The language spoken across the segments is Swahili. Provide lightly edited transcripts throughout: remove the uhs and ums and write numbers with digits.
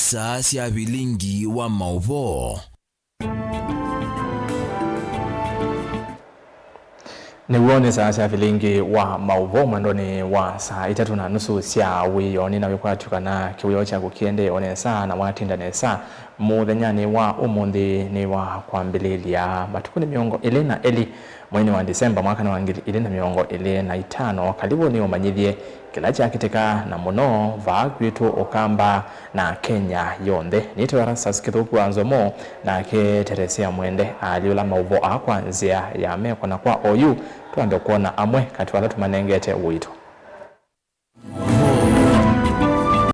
Nisa sia vilingi wa mauvo. Ni uone saa vilingi wa mauvo mwendoni wa saa 3:30 sia wiyoni na wikwatukana kiwio cha kukiende one saa na watinda ne saa muthenya wa umundi ni wa kwambililia matukuni miongo elena eli mwezi wa Disemba mwaka wa 2025. Karibu ni umanyithie kila cha kiteka na muno va kwitu okamba na Kenya yonde nito Rasas kithuku anzomo na ke Teresia Mwende aliula mauvo akwanzia ya meko na kwa OU tuando kuona amwe katwala tumanengete wito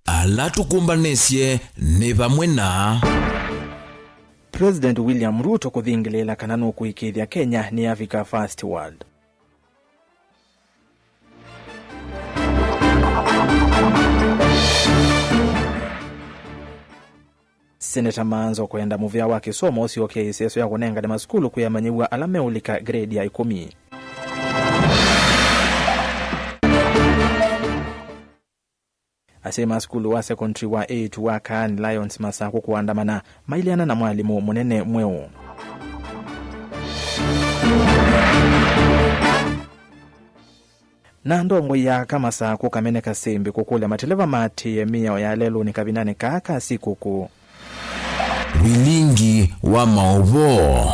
ala tukumbanesie ni vamwe na President William Ruto kuthingilela kanano kuikithia Kenya ni Africa First World. Senator Manzo kwenda muvia wa kisomo usio KCSO ya kunenga na maskulu kuyamanyiwa alameulika grade ya 10. Asema skulu wa secondary wa 8 wa Kan Lions Masako kuandamana mailiana na mwalimu munene mweo. Na ndongo ya Kamasako kameneka sembi kukule mateleva mati emia ya lelo ni kabinane kaka sikuku. Vilingi wa mauvo.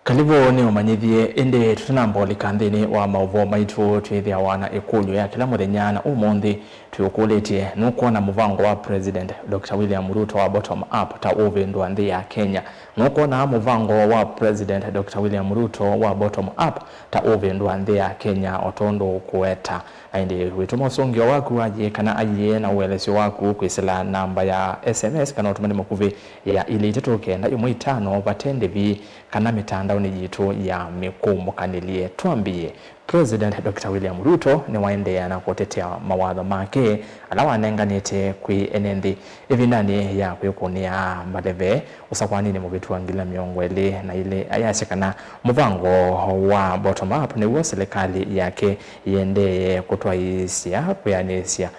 Kalibu ni umanyithie indi tutanamboli kanthini wa mauvo maitu twithia wana ikulu ya kila muthenya na umundi tuyukulitie nukuona muvango wa President Dr. William Ruto wa bottom up ta uvindu nthi ya Kenya. Nukuona muvango wa President Dr. William Ruto wa bottom up ta uvindu nthi ya Kenya otondo kueta indi wituma usungio waku aje kana aje na uelesi waku kwisila namba ya SMS kana utumani makuvi ya ili tituke na 15 vatendevi kana mitandao ni jitu ya mikumu kanilie. Tuambie President Dr. William Ruto ni waendea na kutetea mawadho make alawa nenganite kui enendi evindani ya kuyukunia madeve usakwani ni mubitu wangila miongweli na ile ayashikana muvango wa bottom up ni uwa serikali yake yende kutoa isia kuyanesia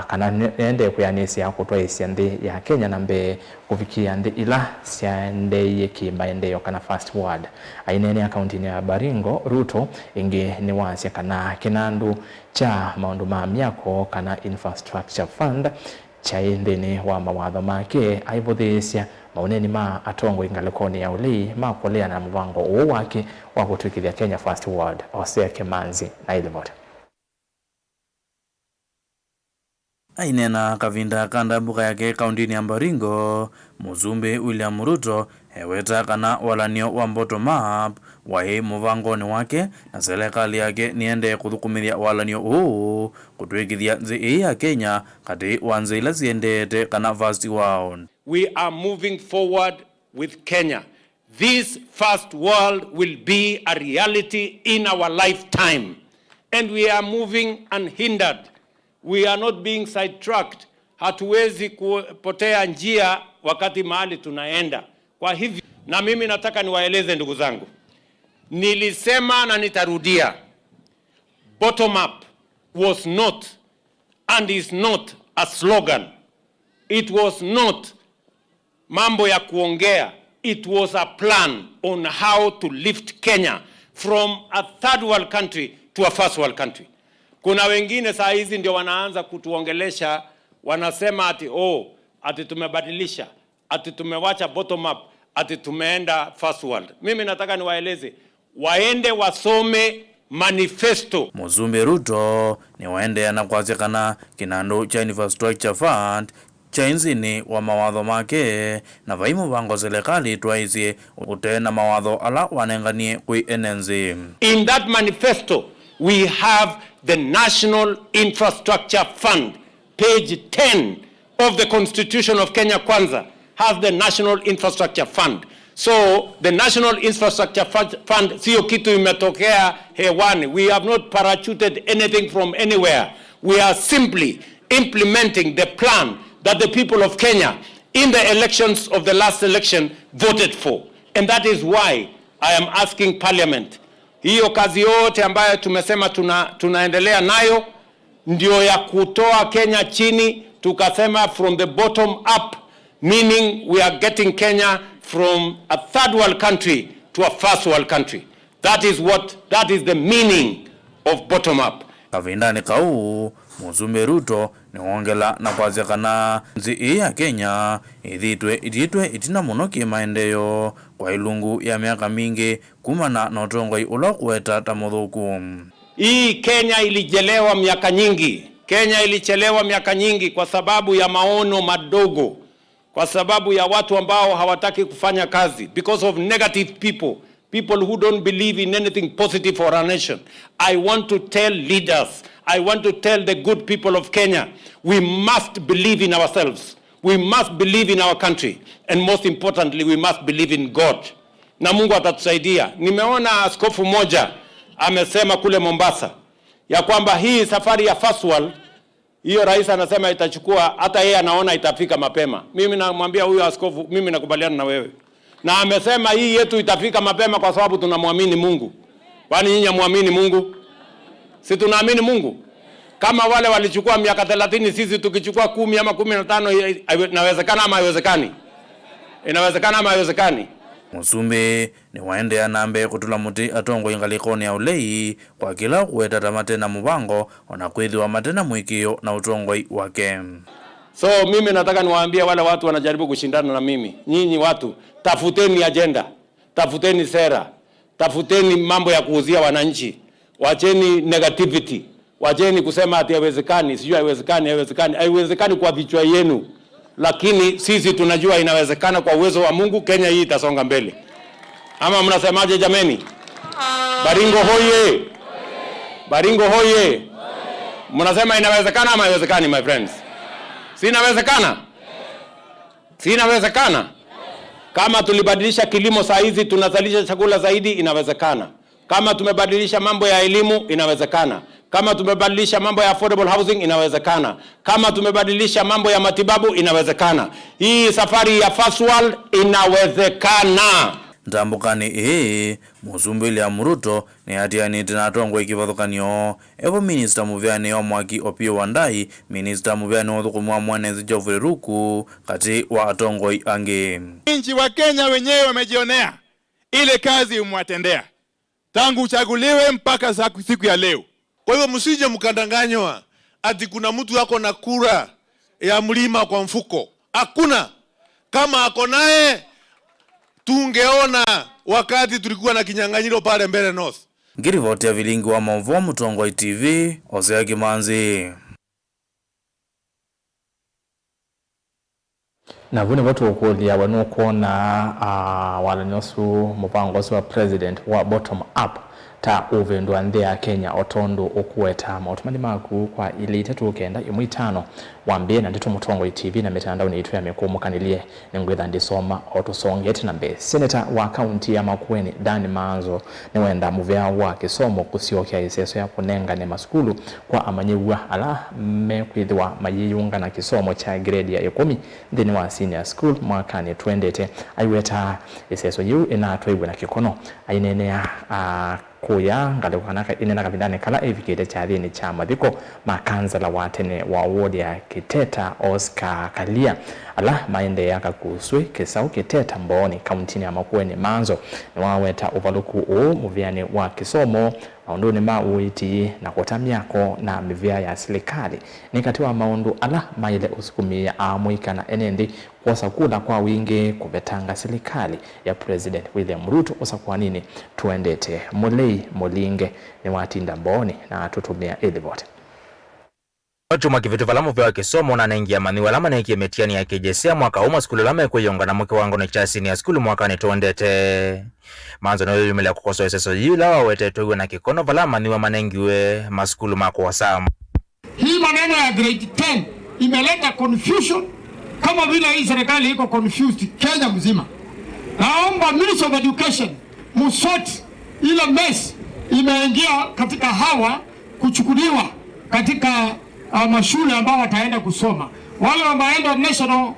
kana yende kuyanesia kutoa isia ndi ya Kenya na mbe kufikia ndi ila siende yeki maendeyo kana First World. Ainene akaunti ya Baringo Ruto ingi ni wasia kana kinandu cha maundu maamiako kana infrastructure fund cha endeni wa mawadho make aivothesia mauneni ma atongo ingalekoni ya ulei makolea na mvango uo wake wa kutukithia Kenya First World Osea Kemanzi na ilimote. Ainena kavinda kanda mbuka yake kauntini ya Baringo muzumbe William Ruto heweta kana walanio wa bottom up wae muvangoni wake na serikali yake niende kuthukumithia walanio huu kutwikithia nzi ya Kenya kati wanze ila ziendete kana First World. We are moving forward with Kenya. This First World will be a reality in our lifetime and we are moving unhindered. We are not being sidetracked. Hatuwezi kupotea njia wakati mahali tunaenda. Kwa hivyo na mimi nataka niwaeleze ndugu zangu. Nilisema na nitarudia. Bottom up was not and is not a slogan. It was not mambo ya kuongea. It was a plan on how to lift Kenya from a third world country to a first world country. Kuna wengine saa hizi ndio wanaanza kutuongelesha, wanasema ati tumebadilisha, ati tumewacha bottom up, ati tumeenda first world. Mimi nataka niwaeleze, waende wasome manifesto. Muzumbe Ruto ni waende anakwazekana kinando cha infrastructure fund chainzini wa mawadho make na vaimu vango serikali twaizie utena mawadho ala wanenganie kui enenzi. In that manifesto we have the National Infrastructure Fund. Page 10 of the Constitution of Kenya Kwanza has the National Infrastructure Fund. So the National Infrastructure Fund sio kitu imetokea hewani. We have not parachuted anything from anywhere. We are simply implementing the plan that the people of Kenya in the elections of the last election voted for. And that is why I am asking Parliament, hiyo kazi yote ambayo tumesema tunaendelea nayo ndio ya kutoa Kenya chini, tukasema from the bottom up, meaning we are getting Kenya from a third world country to a first world country. That is the meaning of bottom up. Kavindani kau Muzumbe Ruto ni wongela na kwazekana nzi ya Kenya iditwe itina muno kimaendeleo kwa ilungu ya miaka mingi kumana na utongoi ula kuweta tamuthuku. Hii Kenya ilijelewa miaka nyingi. Kenya ilichelewa miaka nyingi kwa sababu ya maono madogo, kwa sababu ya watu ambao hawataki kufanya kazi, because of negative people who don't believe in anything positive for our nation. I want to tell leaders, I want to tell the good people of Kenya, we must believe in ourselves. We must believe in our country. And most importantly, we must believe in God. Na Mungu atatusaidia. Nimeona askofu moja amesema kule Mombasa ya kwamba hii safari ya first world, hiyo rais anasema itachukua, hata yeye anaona itafika mapema. Mimi namwambia huyo askofu, mimi nakubaliana na wewe. Na amesema hii yetu itafika mapema kwa sababu tunamwamini Mungu. Kwani nyinyi muamini Mungu? Si tunaamini Mungu? Kama wale walichukua miaka 30, sisi tukichukua 10 ama 15, inawezekana ama haiwezekani? Inawezekana ama haiwezekani? Musumbe ni waende ya nambe kutula muti atongo ingalikoni ya ulei kwa kila kuweta tamatena mubango wanakwithiwa matena mwikio na utongoi wake. So mimi nataka niwaambie wale watu wanajaribu kushindana na mimi, nyinyi watu, tafuteni agenda, tafuteni sera, tafuteni mambo ya kuuzia wananchi, wacheni negativity, wacheni kusema ati haiwezekani, sijui haiwezekani kwa vichwa yenu. Lakini sisi tunajua inawezekana kwa uwezo wa Mungu. Kenya hii itasonga mbele. Ama mnasemaje jameni? Baringo hoye! Baringo hoye! Mnasema inawezekana ama haiwezekani my friends? Si inawezekana? Si inawezekana? Kama tulibadilisha kilimo saa hizi tunazalisha chakula zaidi, inawezekana. Kama tumebadilisha mambo ya elimu, inawezekana. Kama tumebadilisha mambo ya affordable housing, inawezekana. Kama tumebadilisha mambo ya matibabu, inawezekana. Hii safari ya first world inawezekana. Ntambukani Musumbe ya Ruto ni hatiani tinatongo ikivathukanio evo minister muvyani wa Mwaki Opiyo Wandayi, minister muvyani wa thukumwa Mwanezi Geoffrey Ruku kati wa atongoi ange. Nchi wa Kenya wenyewe wamejionea ile kazi umwatendea tangu uchaguliwe mpaka siku ya leo. Kwa hivyo msije mkadanganywa ati kuna mtu yako na kura ya mlima kwa mfuko. Hakuna. Kama ako naye tungeona wakati tulikuwa na kinyang'anyiro pale Mbeere North. Ngirivoti ya vilingi wa Mauvoo Mutongoi TV, Hosea Kimanzi. Na vune watu ukulia wanukuona walanyosu mupango wa president wa bottom up ta uvendwa nthi ya Kenya otondo okuweta mautumani maku kwa ile itatu kenda imwe itano wambie na ndito Mutongoi TV na mitandao ni itu ya mekumukaniliye ningwitha ndisoma otusongete na mbe. Senator wa county ya Makueni Dan Manzo ni wenda muvea wa kisomo kusiokia iseso ya kunenga ne maskulu kwa amanyiwa ala mekwithiwa mayiyunga na kisomo cha grade ya 10 nthini wa senior school mwakani twendete aiweta iseso yu inatwaibwe na kikono ainenea kuya ngalikanaka inena kavindane kala evikete cha thini cha mathiko makanzala watene wa ward ya Kiteta Oscar Kalia ala maende yaka kuswe Kisau Kiteta Mboni kaunti ya Makueni Manzo ni waweta uvaluku muvyani wa kisomo maunduni mauiti na kotamiako na mivya ya serikali ni katiwa maundu ala maile usikumia amwika na enendi kwa kula kwa wingi kubetanga serikali ya President William Ruto kwa nini tuendete Mulei Molinge ni watinda Mboni na tutumia Elivot. Watu makivitu valamu vya kisomo na naingia maniwa lama na ikimetiani ya kijesia mwaka uma skulu lama kuyonga na mwaka wangu ni chasini ya skulu mwaka ni tuendete. Manzo na yumile kukoso yeseso yula wawete tuwe na kikono valama niwa manengiwe maskulu mako wasamu. Hii maneno ya grade 10 imeleta confusion kama vile hii serikali iko confused Kenya mzima. Naomba Ministry of Education musoti ile mess imeingia katika hawa kuchukuliwa katika mashule ambao wataenda kusoma. Wale wameenda national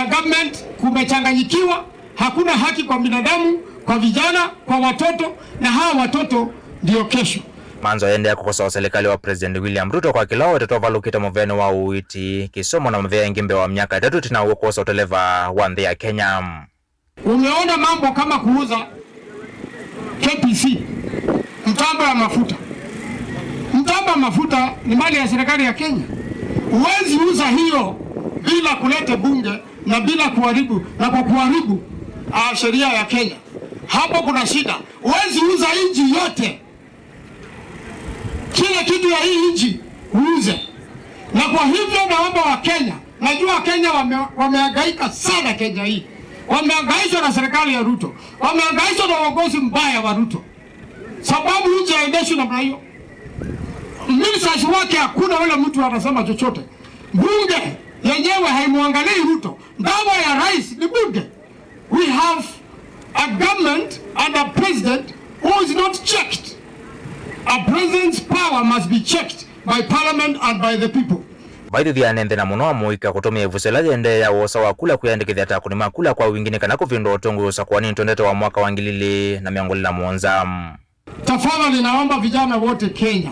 government kumechanganyikiwa, hakuna haki kwa binadamu, kwa vijana, kwa watoto, na hawa watoto ndio kesho. manzo yende kukosoa serikali wa President William Ruto kwa kila watoto valukita muvene wa uiti kisomo na mvea ngimbe wa miaka 3 tina ukosa uteleva wa ndhi ya Kenya. Umeona mambo kama kuuza KPC, mtambo ya mafuta. Mtambo ya mafuta ni mali ya serikali ya Kenya. Huwezi uza hiyo bila kuleta bunge na bila kuharibu na kwa kuharibu sheria ya Kenya. Hapo kuna shida. Huwezi uza nchi yote. Kila kitu ya hii nchi uuze. Na kwa hivyo naomba wa Kenya, najua Kenya wamehangaika sana Kenya hii. Wamehangaishwa na serikali ya Ruto. Wamehangaishwa na uongozi mbaya wa Ruto. Sababu nchi haendeshwi namna hiyo. Ministers wake hakuna wala mtu anasema chochote. Bunge yenyewe haimwangalii Ruto. Dawa ya rais ni bunge. We have a government and a president who is not checked. A president's power must be checked by parliament and by the people. Baidhi ya nende na muno amuika kutumia vusela jende ya wosa wa kula kuyandikithia takunima kula kwa wingine kana kuvindo otongu yosa kwa nini tondete wa mwaka wangilili na miongoli na muonza. Tafadhali naomba vijana wote Kenya,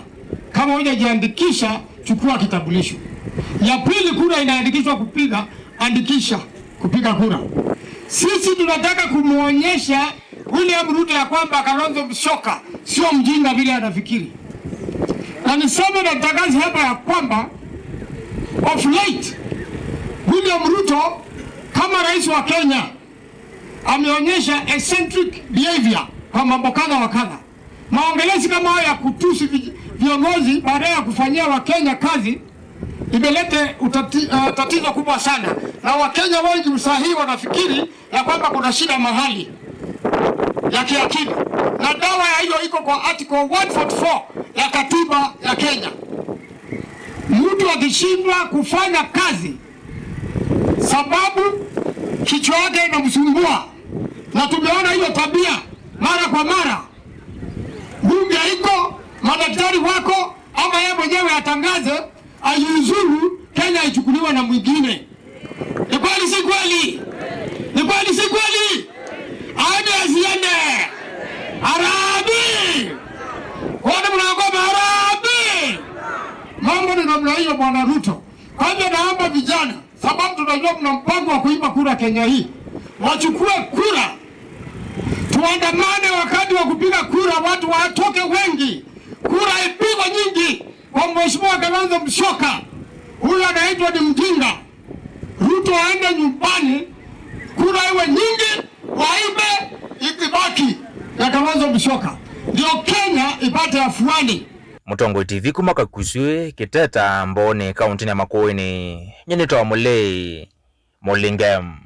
kama hujajiandikisha chukua kitambulisho. Ya pili, kura inaandikishwa kupiga, andikisha kupiga kura. Sisi tunataka kumuonyesha William Ruto ya kwamba Kalonzo Musyoka sio mjinga vile anafikiri. Na niseme na tangazi hapa ya kwamba of late William Ruto kama rais wa Kenya ameonyesha eccentric behavior kwa mambo kadha wa kadha. Maongelezi kama haya ya kutusi viongozi baada ya kufanyia Wakenya kazi imelete tatizo kubwa sana. Na Wakenya wengi usahihi wanafikiri ya kwamba kuna shida mahali ya kiakili. Na dawa ya hiyo iko kwa article 144 ya katiba ya Kenya. Mtu akishindwa kufanya kazi sababu kichwa yake inamsumbua, na tumeona hiyo tabia mara kwa mara. Bunge iko, madaktari wako, ama yeye mwenyewe atangaze aiuzuru Kenya ichukuliwe na mwingine. Ni kweli si kweli? Ni kweli si kweli? Aende asiende. Arabi! Wana mnaogopa Arabi! Mambo ni namna hiyo bwana Ruto. Kwa hivyo naomba vijana, sababu tunajua mna mpango wa kuiba kura Kenya hii, wachukue kura. Tuandamane wakati wa kupiga kura, watu watoke wengi. Kura ipigwe nyingi kwa Mheshimiwa Kalonzo Musyoka. Huyu anaitwa ni mjinga. Ruto aende nyumbani, kura iwe nyingi, waibe ikibaki ya Kalonzo Musyoka. Ndio Kenya ipate afuani. Mutongo TV kumaka kusue kiteta mbone kaunti ya Makueni nyenitoa mulei Mulingam.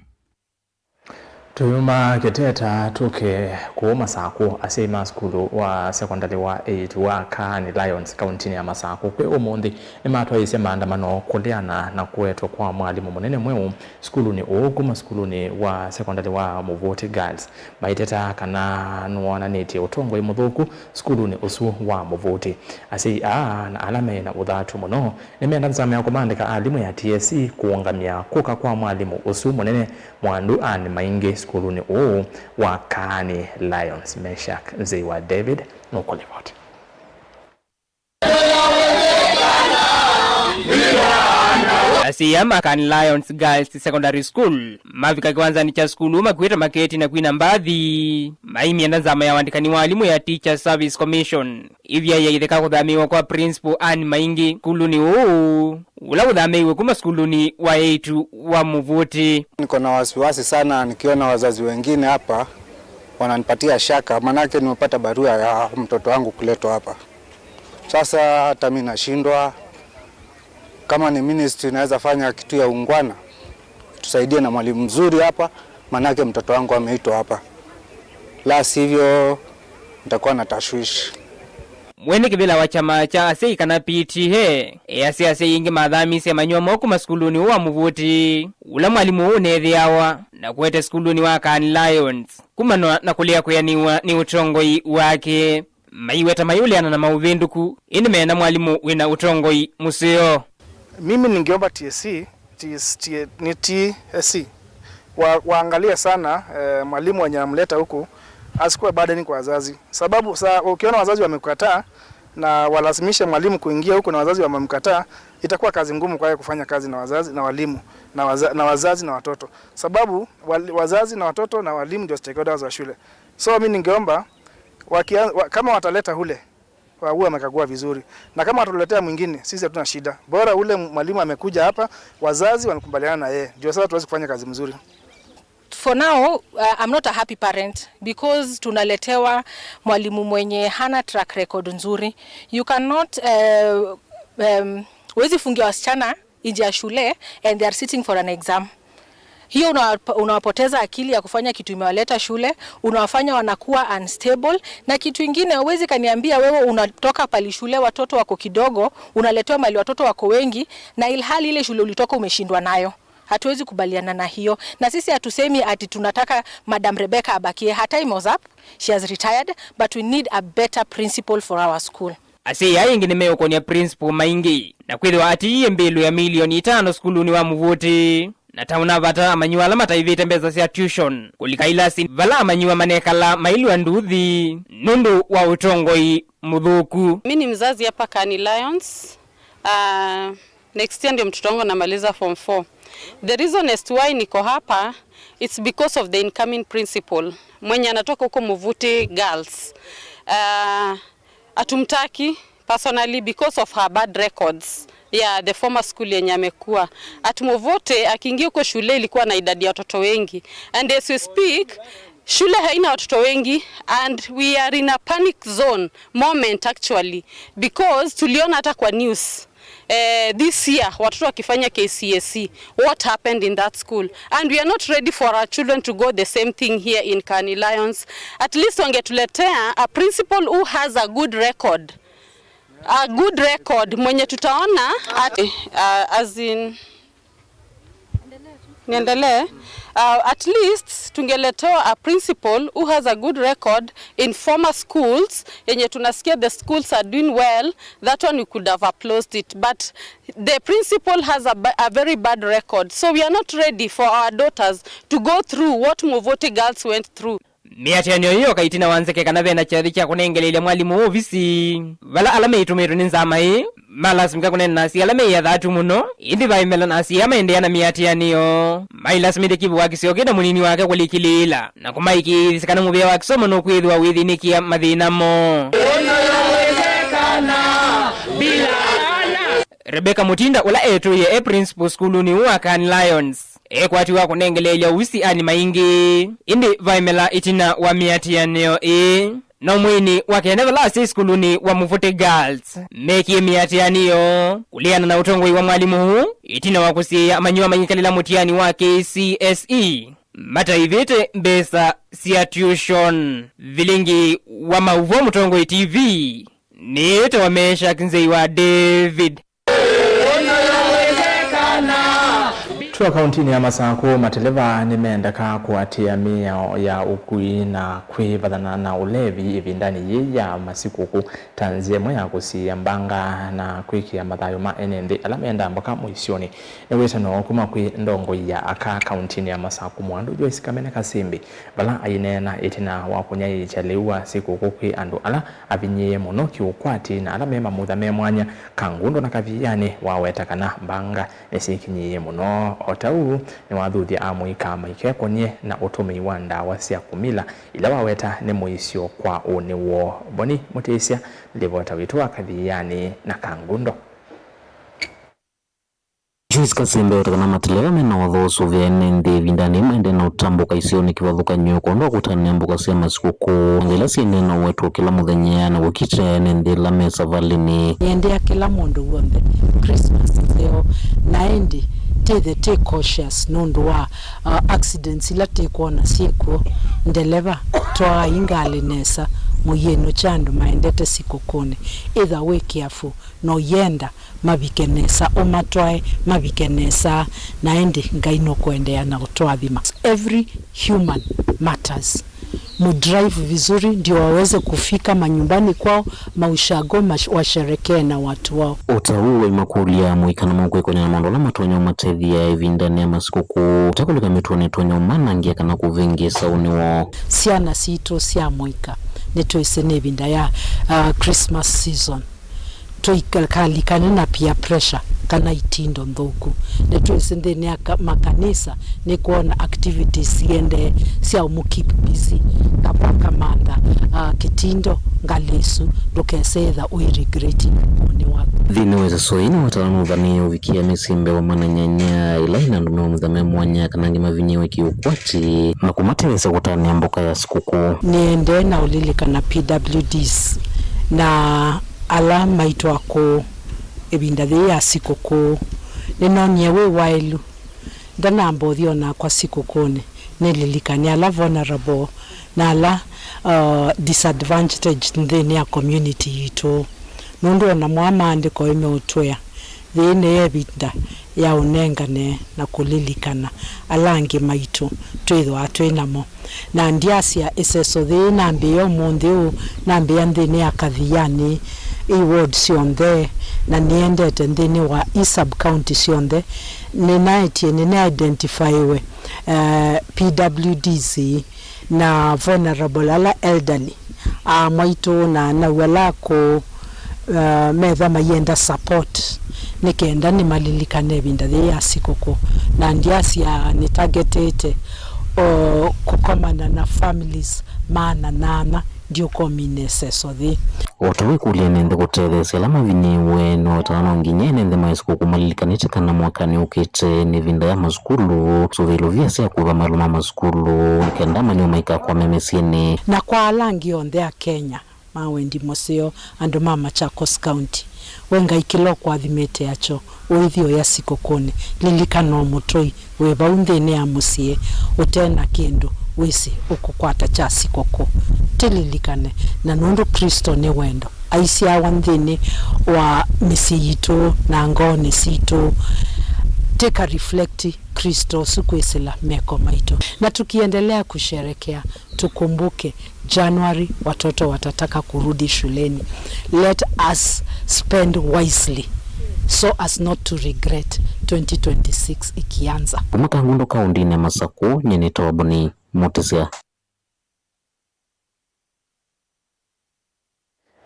Tuyuma kiteta tuke ku Masako asema skulu wa secondary wa 8 wa Kani Lions kaunti ya Masako kwe umundi imatwa ise maandamano kuliana na kuetwa kwa mwalimu munene mweu skulu ni oguma skulu ni wa secondary wa Muvoti Girls maiteta kana nuona neti utongo imuthuku skulu ni usu wa Muvoti asi na alame na uthatu muno nimeenda nzame ya kumandika alimu ya TSC kuongamia kuka kwa mwalimu usu munene mwandu ani maingi skulu ni wa Kani Lions. Meshak Ziwa David Nukolivot. Asiyama Kani Lions Girls Secondary School mavika kiwanza ni cha skulu makwita maketi na kuina mbadhi maimi ya nazama ya wandikani walimu ya Teacher Service Commission ivya ya idheka kudhamiwa kwa Principal Anne Maingi skulu ni ula udhameiwe kuma skulu ni wa 8 wa Muvoti. Niko na wasiwasi sana nikiona wazazi wengine hapa wananipatia shaka, manake nimepata barua ya mtoto wangu kuletwa hapa. Sasa hata mimi nashindwa. Kama ni ministry naweza fanya kitu ya ungwana, tusaidie na mwalimu mzuri hapa, manake mtoto wangu ameitwa hapa. La sivyo nitakuwa na tashwishi. Mwene kibila wa chama cha asei kana PTA asei ingi madhami sema nyoma ku maskuluni wa Muvoti ula mwalimu unethiawa na kuete skuluni wa Kani Lions kuma na kulia kuyaniwa ni utongoi wake maiweta mayuliana na mauvinduku ini mena mwalimu wina utongoi museo. Mimi ningeomba TSC waangalia sana mwalimu wanamleta huku asikuwe burden kwa wazazi, sababu ukiona wazazi wamekukataa na walazimishe mwalimu kuingia huko na wazazi wamemkataa, itakuwa kazi ngumu kwa yeye kufanya kazi na wazazi na walimu na wazazi na watoto, sababu wazazi na watoto na walimu ndio stakeholders wa shule. So mimi ningeomba kama wataleta ule huwa amekagua vizuri, na kama watatuletea mwingine sisi hatuna shida, bora ule mwalimu amekuja hapa, wazazi wanakubaliana na yeye, ndio sasa tuweze kufanya kazi mzuri. For now, I'm not a happy parent because tunaletewa mwalimu mwenye hana track record nzuri. You cannot wezi fungia wasichana nje ya shule and they are sitting for an exam. Hiyo unawapoteza akili ya kufanya kitu imewaleta shule, unawafanya wanakuwa unstable. Na kitu kingine, uwezi kaniambia wewe unatoka pali shule watoto wako kidogo, unaletewa mali watoto wako wengi, na ilhali ile shule ulitoka umeshindwa nayo. Hatuwezi kubaliana na hiyo. Na sisi hatusemi ati tunataka Madam Rebecca abakie. Her time was up, she has retired, but we need a better principal for our school. Ase ya ingi nimeokonia principal maingi na kwithwa ati iye mbelu ya milioni 5 skuluni wa Muvuti. Na tauna vata amanyiwa alama taivete mbeza siya tuition. Kulikailasi vala amanyiwa manekala mailu wa nduthi nundu wa utongoi mudhuku. Mimi ni mzazi hapa Kani Lions. Next year ndio mtoto wangu namaliza form 4. The reason as to why niko hapa, it's because of the incoming principal. Mwenye anatoka huko Muvuti Girls. Atumtaki personally because of her bad records. Yeah, the former school yenye amekuwa. Atumuvote akiingia huko shule ilikuwa na idadi ya watoto wengi. And as we speak, shule haina watoto wengi and we are in a panic zone moment actually because tuliona hata kwa news this year watoto wakifanya KCSE, what happened in that school, and we are not ready for our children to go the same thing here in Kani Lions. At least wangetuletea a principal who has a good record. A good record mwenye tutaona as in niendelee, at least tungeletewa a principal who has a good record in former schools yenye tunasikia the schools are doing well. That one we could have applauded it, but the principal has a very bad record, so we are not ready for our daughters to go through what Muvuti Girls went through. Miatianio hiyo kaitina wanzeke kanave na chathi cha kunengelele mwalimu ofisi vala alame itumiru ninzama hii malasimika kunenasi alame ya dhatu muno indi vaimela nasi ama endeana miatianio mailasimide kibu wakisiokida munini wake kulikilila na kumaiki isikana mubia wakisomo nukwidhwa withinikia madhinamo. Rebecca Mutinda ula etuye principal schooluni wa Kani Lions. Kwati wa kunengelele usi ani maingi indi vaimela itina wa miatianio na mwini wakenevela si skuluni wa Muvuti Girls meki miatianio uliana na utongoi wa mwalimu huu itina wakusia amanyiwa manyikalila mutiani wa KCSE mataivete mbesa siya tuition vilingi wa Mauvo Mutongoi TV nite wamesha kinzei wa David. Tuwa kauntini ya Masako mateleva nimeendaka kuatia mia ya ukui na kuivadhana na ulevi hivi ndani ya masikuku tanzie moya kusia mbanga na kuiki ya mathayo maenende alamenda mbaka muisioniewesa no kuma kui ndongo ya aka kauntini ya Masako mwandu Joyce Kamene Kasimbi bala ainena itina wakunya ichalewa sikuku kui andu ala avinye muno kiukwati na alamema muthame mwanya kangundo na kaviyani wawetakana mbanga esikinye muno otau ni wathuthia amwika maikekonie na utumi wa ndawa cia kumila ila waweta ni muisio kwa uniwo Boni Mutesia livota witwa kathiani na kangundo. Joyce Kasimbe utakana mateleva mena wathoso vya nende vindani maende na utambuka isioni kivathuka nyuko ndo kutania mbuka cia masikuku ngela cia nena wetu kila muthenya na gukite nende la mesa valini yende kila mundu wonde Christmas leo naendi take cautious nundu wa accidents ila tekona siku ndeleva toa ingali nesa muyeno chandu maendete sikukuni either way careful no yenda mabikenesa omatwae mabikenesa naendi ngaino kuendea na utoa dhima. Every human matters. Mudrive vizuri ndio waweze kufika manyumbani kwao maushago washerekee na watu wao. Utauwe makulia mwikana mkwe kwenye mandola matonyo matedhi ya evindani ya masikuku takulika mituoni tonyo manangia kana kuvingi sauni wao. Siana sito siya mwika neto isene vinda ya Christmas season. toikalikane na peer pressure kana itindo nthuku netwese nthini ya makanisa ni kuona activities siende cia umukeep busy kapaka manda kitindo ngalesu ndukesetha uiregret ni wako thini weza soini wataalamu vani uvikia misimbe wa mananyanya ila ina ndume mthame mwanya kana ngima vinyewe kiukwati na kumateresa kutania mboka ya sikukuu niende na ulilika na PWDs na alama itwako ebinda ya sikukuu ninonie we wailu ndana mbodhio na kwa sikukuu nililikania ala vulnerable na ala disadvantaged ndeni ya community ito nundu na mwama andiko ime utwea thine ebinda ya unengane na kulilikana alangi maitu twithwa atwinamo na ndiasia iseso thina mbio mundiu na mbia ndini ya kathiani ward sionde na niendete ndini wa sub county sionde nina identifywe PWDs na vulnerable ala elderly maitu na walako metha mayenda support nikenda ni malilikane binda ya sikoko na ndiasia ni targeted kukomana na families maana nana ndio komine seso thi otawe kuliene nde kuteresa lama vinyewe no tano nginyene nde maisiko kumalikanite kana mwakani ukite ni vinda ya mazukulu so vilo vya sea kuva maluma mazukulu nikendama ni umaika kwa memesini na kwa alangi onde ya Kenya mawendi moseo ando mama Chakos County wenga ikilo kwa dhimete yacho uithio ya sikokone lilikano mutoi weba undene ya musie utena kindu wisi ukukwata cha sikoko tililikane na nundu Kristo ni wendo aisi ya wandhini wa misi yitu na ngone situ teka reflecti Kristo sukuisila meko maito na tukiendelea kusherekea tukumbuke January watoto watataka kurudi shuleni. Let us spend wisely so as not to regret 2026 ikianza. Umutangundo kaundini ya Masako nyeni tawabuni motisia.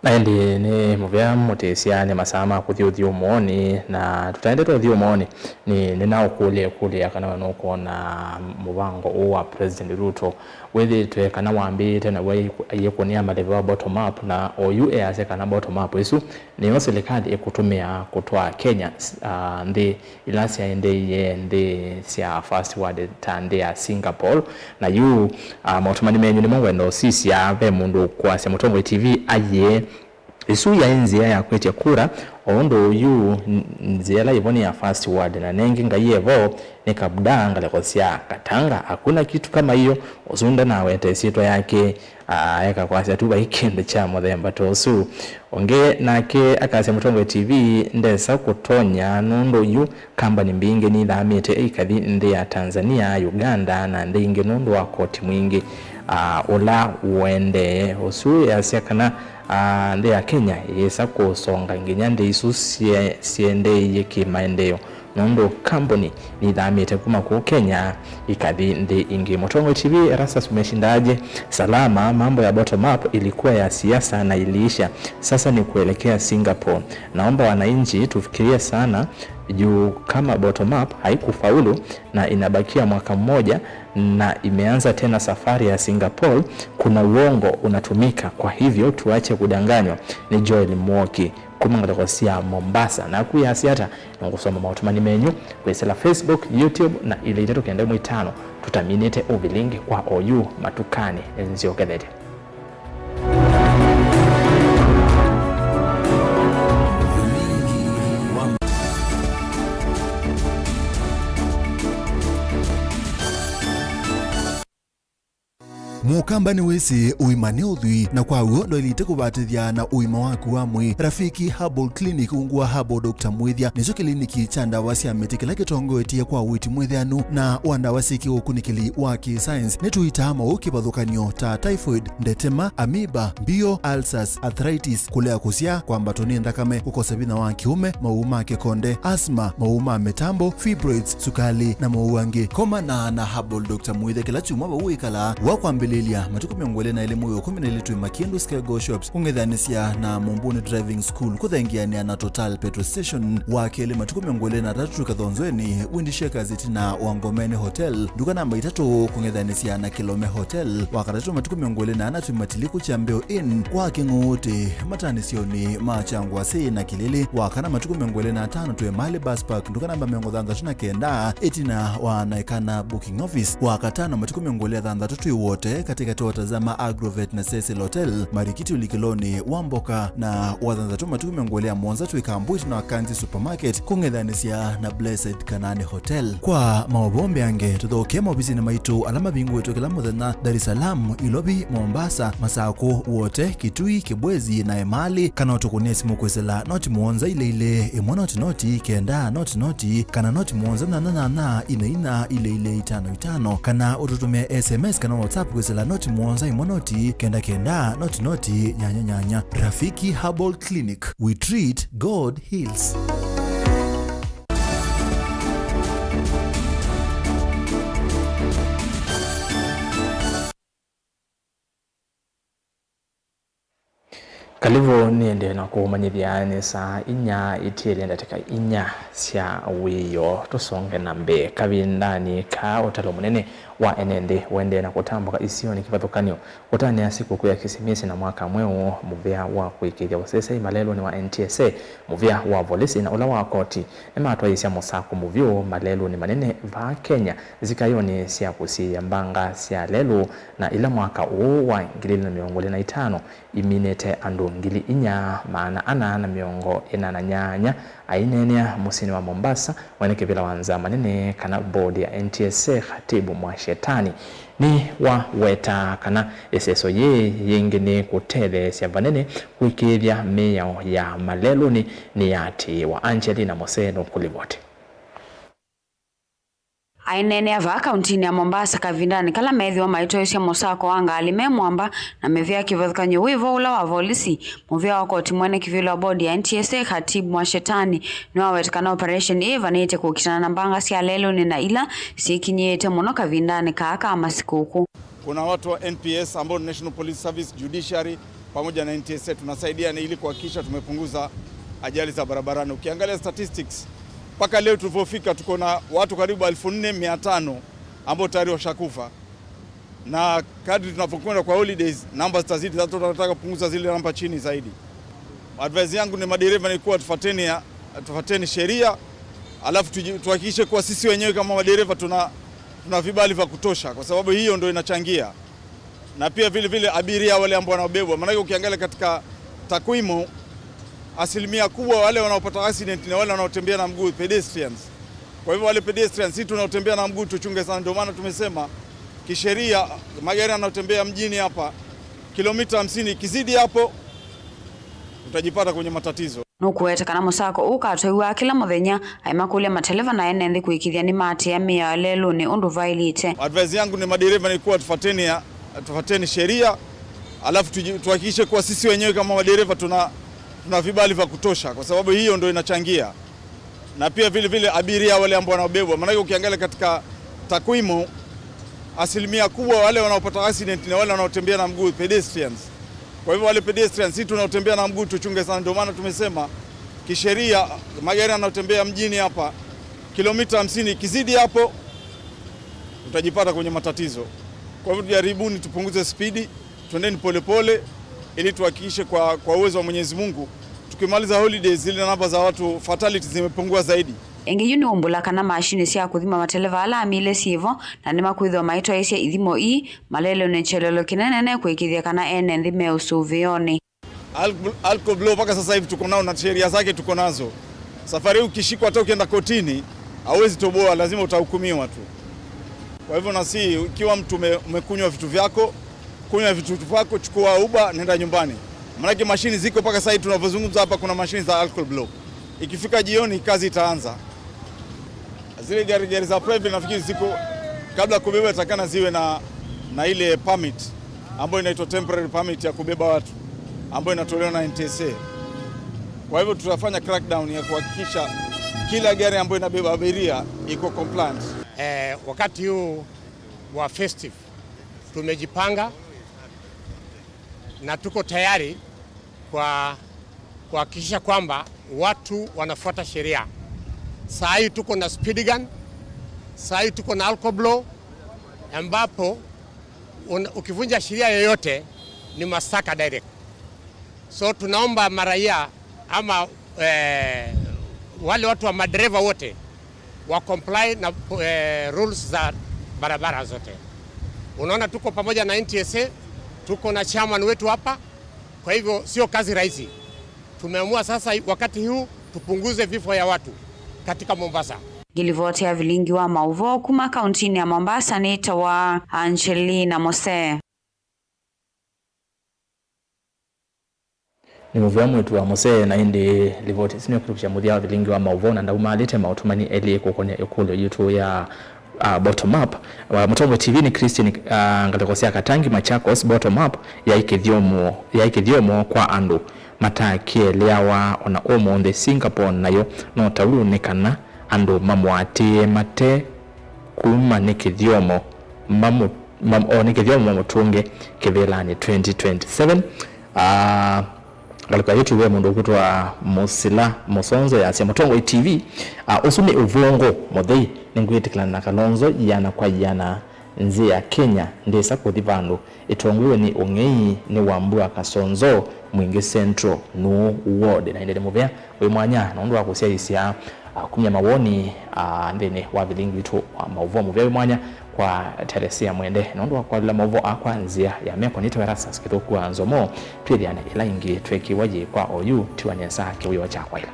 Naendi ni muvya motisia ni masama kuthio muoni na tutaendelea thio muoni ni nao kule akana wanoko na mubango wa President Ruto wethi twekana wambite na we ayekunia maleva bottom up na OU ase kana bottom up isu ni serikali ekutumia kutwa Kenya ndi ilasi ende sia first world tande ya Singapore na yu motumani menyu ni mongwendo sisi ya be mundu kwa se Mutongo TV aye isu ya nzia ya kwetia kura ondo yu nzia ivoni ya first word na nengi ngayevo nikabudanga lekosia katanga hakuna kitu kama hiyo usunda na wete sito yake yaka kwasi atuba ikende cha modhemba tosu onge nake akase Mutongo TV ndesa kutonya nondo yu kamba ni mbinge ni dhamete ikadhi ndi ya Tanzania Uganda na ndinge nondo wa koti mwingi ola uende osu ya siakana ndi ya Kenya yesa kusonga nginyande isu siende yeki maendeleo nondo company ni dhamete kuma ku Kenya ikadhi ndi ingi. Mutongo TV rasa sumeshindaje salama. Mambo ya bottom up ilikuwa ya siasa na iliisha, sasa ni kuelekea Singapore. Naomba wananchi tufikirie sana juu kama bottom up haikufaulu na inabakia mwaka mmoja na imeanza tena safari ya Singapore, kuna uongo unatumika, kwa hivyo tuache kudanganywa. Ni Joel Mwoki kumangadosia Mombasa na kuyasiata na kusoma mautumani menyu kwesela Facebook, YouTube na ile iteto kende mwitano tutaminete ubilingi kwa OU matukani enzio kedete. Mukambani wese uimane uthui na kwa uondo ilite kubatithia na uima waku wa mwi. Rafiki Herbal Clinic ungua Herbal Dr. Mwithia nicho kliniki cha ndawa cia miti kila kitongoetie kwa witi mwithianu na wandawa siki ukunikili wa ki-science nituita mauki bathukanio ta typhoid, ndetema, amoeba, bio, ulcers, arthritis, kulea kusia kwa mbatoni ndakame, kukosa bina wa kiume, mauma kikonde, asthma, mauma metambo, fibroids, sukali na mauangi. Koma na Herbal Dr. Mwithia kila chuma bawikala wakwambili kwambilia matuku miongole na elimu yo 12 Makiendu Skego Shops ungedhanisia na Mumbuni Driving School kuthaingiania na Total Petrol Station wakele matuku miongole na tatu Kathonzweni Windisheka Zitina Wangomeni Hotel duka namba 3 kungedhanisia na Kilome Hotel wakatatu matuku miongole na anatu matiliku Chambeo Inn wake ngote matanisioni machangwa si na Kilili wakana matuku miongole na 5 tuwe Mali Bus Park duka namba 139 etina wanaekana booking office wakatano matuku miongole ya 3 wote katika tuwatazama Agrovet na Cecil Hotel Marikiti Ulikiloni Wamboka na wadhanzatu matuku miongole ya Monza tuikambuitu na Wakanzi Supermarket kungedhanisia na Blessed Kanani Hotel kwa mawabombe yange tuthoke mawabisi na maitu alama bingu wetu kila muthenya Dar es Salaam Ilobi Mombasa Masako wote Kitui Kibwezi na Emali kana utukunesi mukwesela noti muonza ile imwa noti kenda noti kana noti muonza na ina ile 55 kana ututumia SMS kana WhatsApp kwesela noti muonza imwa noti kenda noti nyanya Rafiki Herbal Clinic, we treat, God heals. Kalivo niende na kumanyithiani saa inya itiele ndatika inya cia wiyo tusonge na mbe kavindani ka utalo munene wa enende wende na kutambuka isioni kivathukanio kutania siku ya kisimisi na mwaka mweu muvia wa kuikithia usese malelo ni wa NTSA muvia wa volisi na ula wa koti ematwa isia musako muvio malelo ni manene va Kenya zikayoni sia kusi ya mbanga sia lelu na ila mwaka uu wa 2025 iminete andu ngili inya maana ana na miongo ina na nyanya ainenia musini wa Mombasa weneke vila wanza manene kana bodi ya NTSA khatibu mwashetani ni wa weta kana eseso ye yengine kutele sia vanene kuikithia meya ya malelo ni yati wa Angelina Moseno kulivote ainene ava kauntini ya Mombasa kavindani kala methi wa maito cia musako wanga alime mwamba na mevia kivathukanyo wivo ula wa volisi muvia wa koti mwene kivilo wa bodi ya NTSA khatibu mwashetani ni wa wetikana operation eva nite kukitana na mbanga cia lelo ni na ila sikinyete muno kavindani kaka amasikuku. Kuna watu wa NPS ambao National Police Service, Judiciary pamoja na NTSA tunasaidia ili kuhakikisha tumepunguza ajali za barabarani. Ukiangalia statistics mpaka leo tulipofika tuko na watu karibu 1400 ambao tayari washakufa, na kadri tunapokwenda kwa holidays namba zitazidi. Sasa tunataka kupunguza zile namba chini zaidi. Advice yangu ni madereva ni kuwa tufuateni sheria, alafu tuhakikishe kwa sisi wenyewe kama madereva tuna vibali vya kutosha, kwa sababu hiyo ndio inachangia, na pia vile abiria wale ambao wanabebwa. Maana ukiangalia katika takwimu asilimia kubwa wale wanaopata accident ni wale wanaotembea na mguu, pedestrians. Kwa hivyo wale pedestrians, sisi tunaotembea na mguu tuchunge sana. Ndio maana tumesema kisheria magari yanayotembea mjini hapa kilomita 50 kizidi hapo utajipata kwenye matatizo. Nukuweta kana musako ukatwa kila muthenya aimakule mateleva na enende kuikithia ni mate ya mia lelo ni undu vailite. Advice yangu ni madereva ni kuwa tufuateni sheria, alafu tuhakikishe kwa sisi wenyewe kama madereva tuna vibali vya kutosha, kwa sababu hiyo ndio inachangia, na pia vile abiria wale ambao wanabebwa. Maana ukiangalia katika takwimu asilimia kubwa wale wanaopata accident ni wale wanaotembea na mguu, pedestrians. Kwa hivyo wale pedestrians, sisi tunaotembea na mguu tuchunge sana. Ndio maana tumesema kisheria magari yanayotembea mjini hapa kilomita 50 kizidi hapo utajipata kwenye matatizo. Kwa hivyo tujaribuni tupunguze spidi, twendeni polepole ili tuhakikishe kwa uwezo wa Mwenyezi Mungu tukimaliza holidays zile namba za watu fatalities zimepungua zaidi. Engiyuni umbula kana mashine cia kuthima mateleva ala amile sivo na nima kwithwa maito isia ithimo malelo ne chelelo kinene kuikithia kana ene ndime usuvioni. Alcohol blow paka sasa hivi tuko nao na sheria zake tuko nazo. Safari ukishikwa hata ukienda kotini hauwezi toboa, lazima utahukumiwa tu. Kwa hivyo na si ikiwa mtu umekunywa vitu vyako, kunywa vitu vyako, chukua Uber nenda nyumbani. Maana mashini ziko paka sasa hivi tunavyozungumza hapa, kuna mashini za alcohol blow. Ikifika jioni kazi itaanza. Zile gari za private nafikiri ziko kabla kubeba takana ziwe na ile permit ambayo inaitwa temporary permit ya kubeba watu ambayo inatolewa na NTSA. Kwa hivyo tutafanya crackdown ya kuhakikisha kila gari ambayo inabeba abiria iko compliant. Wakati huu wa festive tumejipanga na tuko tayari kwa kuhakikisha kwamba watu wanafuata sheria. Saa hii tuko na speed gun, saa hii tuko na alcohol blow, ambapo ukivunja sheria yoyote ni mashtaka direct. So tunaomba maraia ama wale watu wa madereva wote wa comply na rules za barabara zote. Unaona tuko pamoja na NTSA, tuko na chairman wetu hapa, kwa hivyo sio kazi rahisi. Tumeamua sasa wakati huu tupunguze vifo ya watu katika Mombasa. Gilivotea vilingi wa Mauvo kuma kauntini ya Mombasa ni tawa Angelina Mose. Ni muvya mwetu wa Mose na indi livoti sinu kutupisha mudhia wa vilingi wa Mauvo na ndauma alite mautumani eli kukonya ikulo yutu ya bottom up. Mutombo TV ni Christian ngalekosia Katangi Machakos bottom up ya ikithiomo kwa andu matakie liawa ona omo the Singapore nayo no taulu nekana andu mamwatie mate kuma nikithiomo nikithiomo mutunge kivilani 2027. Galika yetu we mundu kutwa Musila Musonzo ya Mutongo TV usumi uvongo modhei ningwetikana na Kalonzo yana kwa yana nzi ya Kenya ndesa kuthi vandu itongwiwe ni ungei ni Wambua Kasonzo Mwingi Central no ward na indele muvea we mwanya na undu wa kusia isia kumya mawoni ndene wa vilingi vitu wa mauvo muvea we mwanya kwa Teresia Mwende na undu wa kwa lila mauvo akwa nzia ya meko nito erasa skitu kwa nzomo tuiliane ila ingi tweki waji kwa oyu tiwa nyensa kiwiwa chakwa ila